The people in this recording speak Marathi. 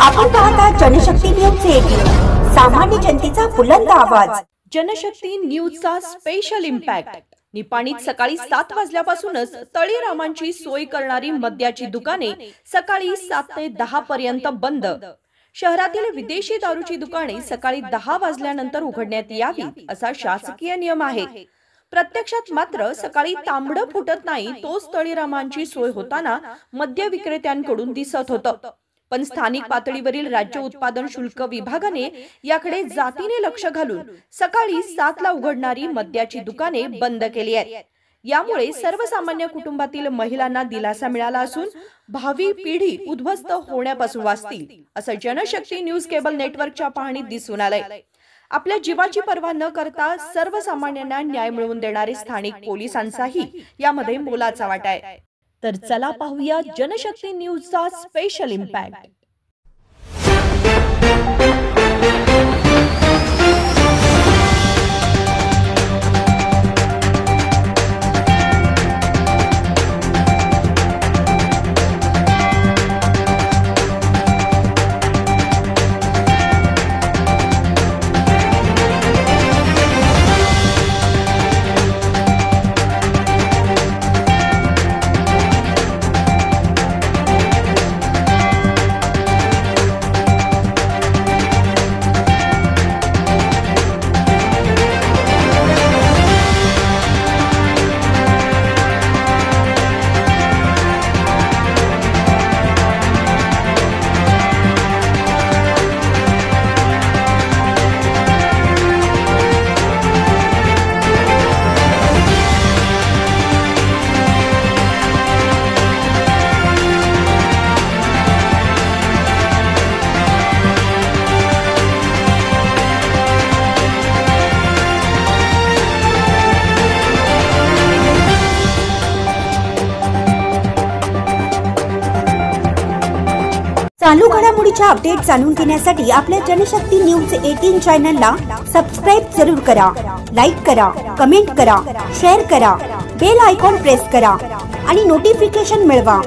आपण पाहता जनशक्ती न्यूज 18, सामान्य जनतेचा बुलंद आवाज। जनशक्ती न्यूजचा स्पेशल इम्पॅक्ट। निपाणीत सकाळी 7 वाजल्यापासूनच तळीरामांची सोय करणारी मद्याची दुकाने सकाळी 7 ते 10 पर्यंत बंद। शहरातील विदेशी दारूची दुकाने सकाळी 10 वाजल्यानंतर उघडण्यात यावी असा शासकीय नियम आहे। प्रत्यक्षात मात्र सकाळी तांबडं फुटत नाही तोच तळीरामांची सोय होताना मद्य विक्रेत्यांकडून दिसत होतं। पण स्थानिक पातळीवरील राज्य उत्पादन शुल्क विभागाने याकडे जातीने लक्ष घालून सकाळी 7 ला उघडणारी मद्याची दुकाने बंद केली आहेत। यामुळे सर्वसामान्य कुटुंबातील महिलांना दिलासा मिळाला असून भावी पिढी उद्ध्वस्त होण्यापासून वाचतील असं जनशक्ती न्यूज केबल नेटवर्कच्या पाहणीत दिसून आलंय। आपल्या जीवाची पर्वा न करता सर्वसामान्यांना न्याय मिळवून देणारे स्थानिक पोलिसांचाही यामध्ये मोलाचा वाटा आहे। तर चला पाहूया जनशक्ती न्यूजचा स्पेशल इम्पॅक्ट। चालू घडामोडीच्या अपडेट जाणून घेण्यासाठी आपल्या जनशक्ती न्यूज 18 चॅनलला सबस्क्राइब जरूर करा, लाईक करा, कमेंट करा, शेअर करा, बेल आयकॉन प्रेस करा आणि नोटिफिकेशन मिळवा।